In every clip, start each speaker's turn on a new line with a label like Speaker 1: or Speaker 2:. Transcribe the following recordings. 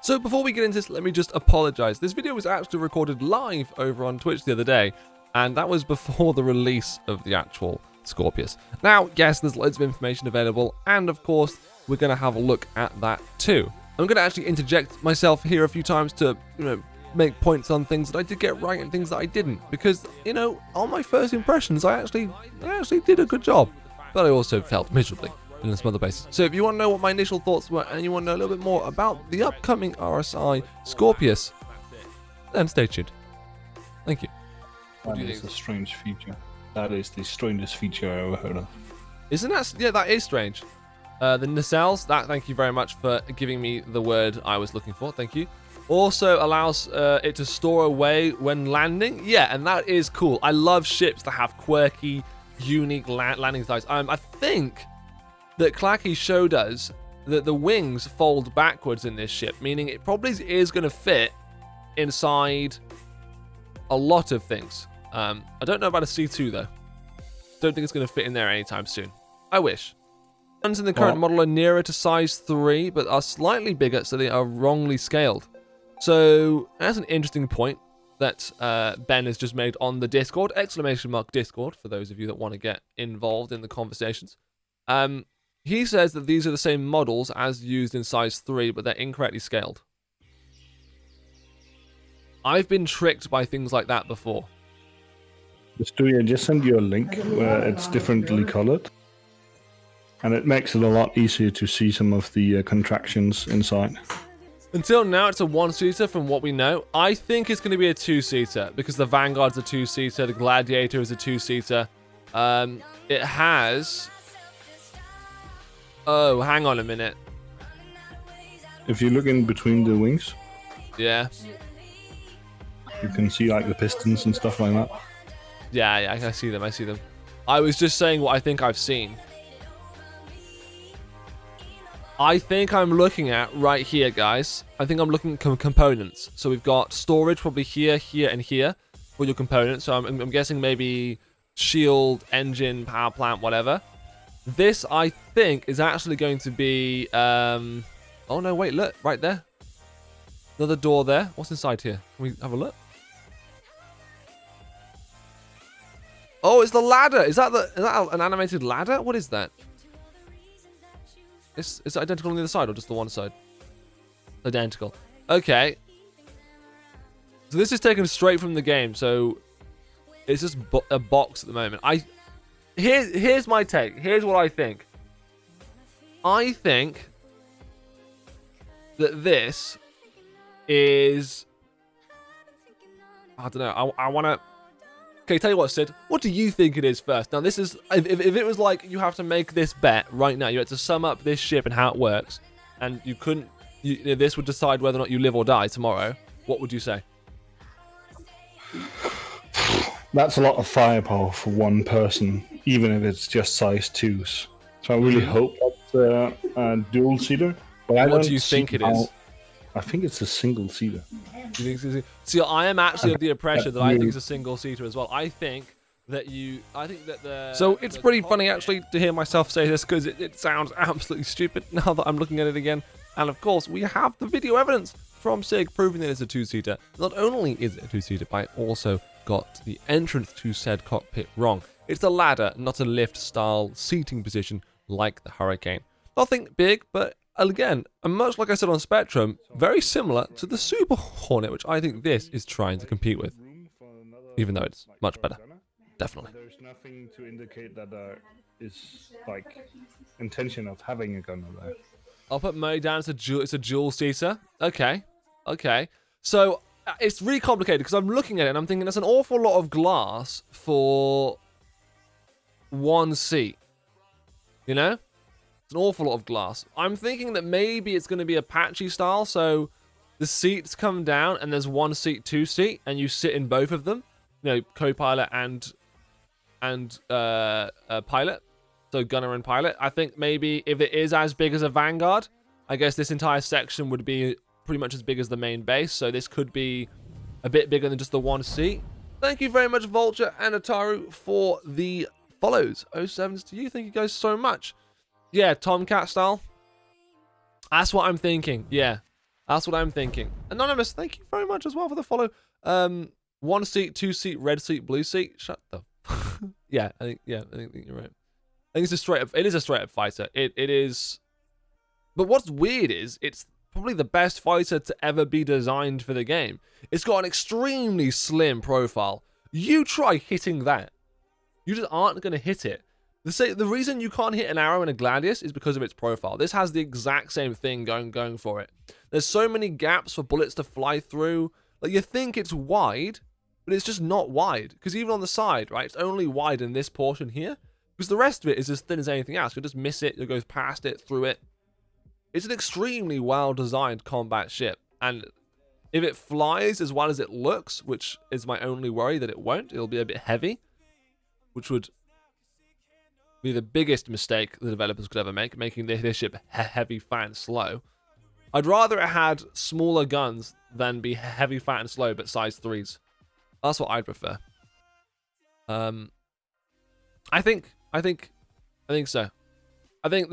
Speaker 1: So before we get into this, let me just apologize. This video was actually recorded live over on Twitch the other day, and that was before the release of the actual Scorpius. Now, yes, there's loads of information available, and of course, we're going to have a look at that too. I'm going to actually interject myself here a few times to, make points on things that I did get right and things that I didn't, because, on my first impressions, I actually did a good job, but I also felt miserably in some other places. So if you want to know what my initial thoughts were and you want to know a little bit more about the upcoming R.S.I Scorpius, then stay tuned. Thank you.
Speaker 2: That is a strange feature. That is the strangest feature I ever heard of.
Speaker 1: Isn't that? Yeah, that is strange. The nacelles, thank you very much for giving me the word I was looking for. Thank you. Also allows it to store away when landing. Yeah, and that is cool. I love ships that have quirky, unique landing styles. I think that Clacky showed us that the wings fold backwards in this ship, meaning it probably is going to fit inside a lot of things. I don't know about a C2 though. Don't think it's going to fit in there anytime soon. I wish. Guns in the current model are nearer to size 3, but are slightly bigger, so they are wrongly scaled. So that's an interesting point that Ben has just made on the Discord, !Discord, for those of you that want to get involved in the conversations. He says that these are the same models as used in size 3, but they're incorrectly scaled. I've been tricked by things like that before.
Speaker 2: Stewie, I just sent you a link where it's differently colored. And it makes it a lot easier to see some of the contractions inside.
Speaker 1: Until now, it's a one-seater from what we know. I think it's going to be a two-seater because the Vanguard's a two-seater, the Gladiator is a two-seater. It has... Oh, hang on a minute.
Speaker 2: If you look in between the wings,
Speaker 1: yeah,
Speaker 2: you can see like the pistons and stuff like that.
Speaker 1: Yeah, I see them. I was just saying what I think I've seen. I think I'm looking at right here, guys. I think I'm looking at components. So we've got storage probably here, here, and here for your components. So I'm guessing maybe shield, engine, power plant, whatever. This, I think, is actually going to be... Oh, no, wait, look. Right there. Another door there. What's inside here? Can we have a look? Oh, it's the ladder. Is that an animated ladder? What is that? Is it identical on the other side or just the one side? Identical. Okay. So this is taken straight from the game. So it's just a box at the moment. Here's my take. Here's what I think. I think that this is... I don't know. I want to... Okay, tell you what, Sid. What do you think it is first? Now, this is... If it was like you have to make this bet right now, you had to sum up this ship and how it works, and you couldn't... this would decide whether or not you live or die tomorrow, what would you say?
Speaker 2: That's a lot of firepower for one person, even if it's just size 2s. So I really hope that's a dual-seater. But
Speaker 1: what do you think it is?
Speaker 2: I think it's a single-seater.
Speaker 1: See, I am actually of the impression that I think it's a single-seater as well. I think that the... So it's pretty funny, actually, to hear myself say this, because it sounds absolutely stupid now that I'm looking at it again. And, of course, we have the video evidence from SIG proving that it's a two-seater. Not only is it a two-seater, but I also got the entrance to said cockpit wrong. It's a ladder, not a lift-style seating position like the Hurricane. Nothing big, but... Again, and much like I said on Spectrum, very similar to the Super Hornet, which I think this is trying to compete with. Even though it's much better. Definitely.
Speaker 2: There's nothing to indicate that there is, like, intention of having a gunner there.
Speaker 1: I'll put Mo down as it's a dual-seater. Okay. So, it's really complicated because I'm looking at it and I'm thinking that's an awful lot of glass for one seat. You know? An awful lot of glass. I'm thinking that maybe it's going to be Apache style, so the seats come down and there's one seat, two seat, and you sit in both of them. Co-pilot and pilot. So gunner and pilot. I think maybe if it is as big as a Vanguard, I guess this entire section would be pretty much as big as the main base. So this could be a bit bigger than just the one seat. Thank you very much, Vulture and Ataru, for the follows. 07s to you. Thank you guys so much. Yeah, Tomcat style. That's what I'm thinking. Yeah. That's what I'm thinking. Anonymous, thank you very much as well for the follow. 1 seat, 2 seat, red seat, blue seat. Shut the. Yeah, I think you're right. I think it's a straight up. It is a straight up fighter. It is. But what's weird is it's probably the best fighter to ever be designed for the game. It's got an extremely slim profile. You try hitting that, you just aren't going to hit it. The reason you can't hit an arrow in a Gladius is because of its profile. This has the exact same thing going for it. There's so many gaps for bullets to fly through. Like, you think it's wide, but it's just not wide. Because even on the side, right, it's only wide in this portion here. Because the rest of it is as thin as anything else. You'll just miss it, you'll go past it, through it. It's an extremely well-designed combat ship. And if it flies as well as it looks, which is my only worry that it won't, it'll be a bit heavy, which would be the biggest mistake the developers could ever make, making this ship heavy, fat, and slow. I'd rather it had smaller guns than be heavy, fat, and slow, but size 3s. That's what I'd prefer. I think so. I think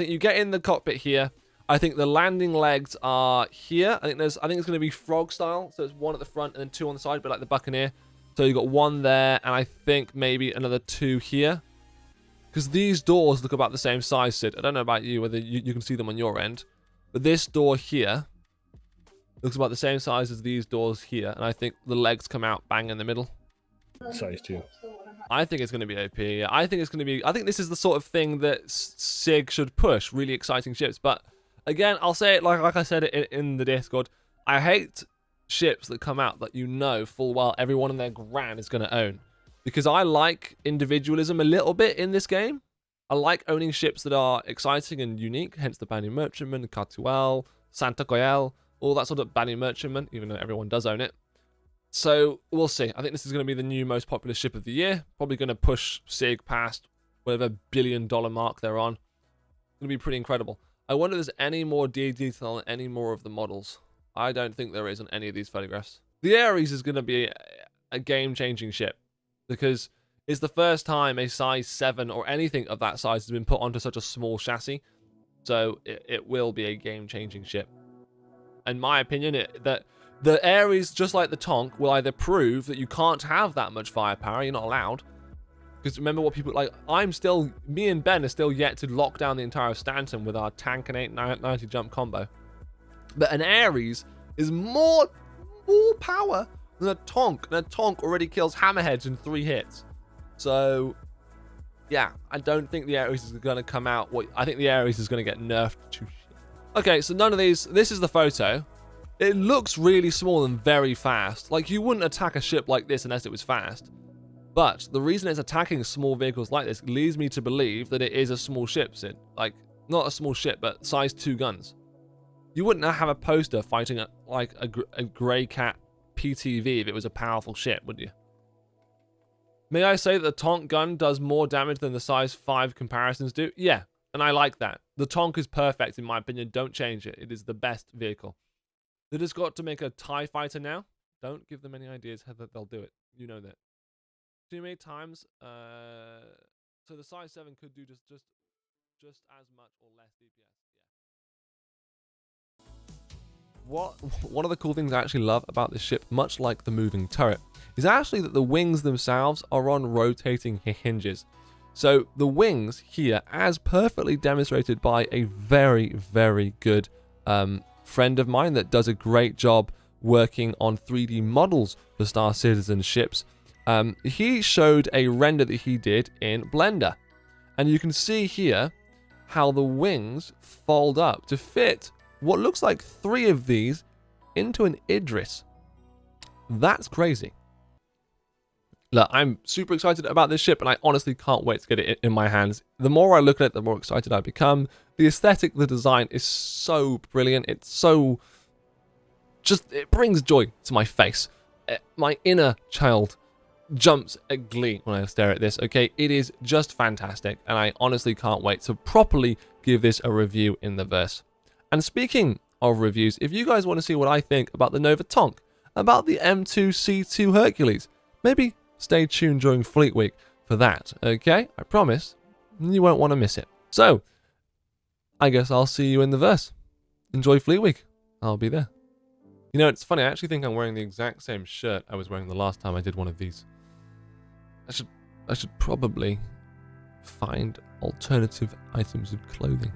Speaker 1: you get in the cockpit here. I think the landing legs are here. I think it's going to be frog style. So it's 1 at the front and then 2 on the side, but like the Buccaneer. So you got 1 there, and I think maybe another 2 here. Because these doors look about the same size, Sid. I don't know about you, whether you can see them on your end. But this door here looks about the same size as these doors here. And I think the legs come out bang in the middle.
Speaker 2: Size 2.
Speaker 1: I think it's going to be OP. Yeah. I think this is the sort of thing that SIG should push. Really exciting ships. But again, I'll say it like I said it in the Discord. I hate ships that come out that you know full well everyone in their gran is going to own. Because I like individualism a little bit in this game. I like owning ships that are exciting and unique, hence the Banning Merchantman, Cartuel, Santa Coel, all that sort of Banning Merchantman, even though everyone does own it. So, we'll see. I think this is going to be the new most popular ship of the year. Probably going to push SIG past whatever $1 billion mark they're on. It's going to be pretty incredible. I wonder if there's any more detail on any more of the models. I don't think there is on any of these photographs. The Ares is going to be a game-changing ship. Because it's the first time a size 7 or anything of that size has been put onto such a small chassis. So it will be a game-changing ship. In my opinion, that the Ares, just like the Tonk, will either prove that you can't have that much firepower, you're not allowed. Because remember what people, like, me and Ben are still yet to lock down the entire Stanton with our tank and 890 jump combo. But an Ares is more power than a Tonk, and a Tonk already kills hammerheads in 3 hits. So, yeah, I don't think the Ares is going to come out. I think the Ares is going to get nerfed to shit. Okay, so none of these. This is the photo. It looks really small and very fast. Like, you wouldn't attack a ship like this unless it was fast. But the reason it's attacking small vehicles like this leads me to believe that it is a small ship, Sid. Like, not a small ship, but size 2 guns. You wouldn't have a poster fighting a Grey Cat PTV if it was a powerful ship, would you? May I say that the Tonk gun does more damage than the size 5 comparisons do? Yeah, and I like that. The Tonk is perfect in my opinion. Don't change it. It is the best vehicle. They just got to make a TIE fighter now. Don't give them any ideas how they'll do it. You know that. Too many times. So the size 7 could do just as much or less DPS. One of the cool things I actually love about this ship, much like the moving turret, is actually that the wings themselves are on rotating hinges. So the wings here, as perfectly demonstrated by a very, very good friend of mine that does a great job working on 3D models for Star Citizen ships, he showed a render that he did in Blender. And you can see here how the wings fold up to fit what looks like 3 of these into an Idris. That's crazy. Look, I'm super excited about this ship, and I honestly can't wait to get it in my hands. The more I look at it, the more excited I become. The aesthetic, the design is so brilliant. It's so... it brings joy to my face. My inner child jumps at glee when I stare at this, okay? It is just fantastic, and I honestly can't wait to properly give this a review in the verse. And speaking of reviews, if you guys want to see what I think about the Nova Tonk, about the M2C2 Hercules, maybe stay tuned during Fleet Week for that, okay? I promise you won't want to miss it. So, I guess I'll see you in the verse. Enjoy Fleet Week. I'll be there. You know, it's funny. I actually think I'm wearing the exact same shirt I was wearing the last time I did one of these. I should probably find alternative items of clothing.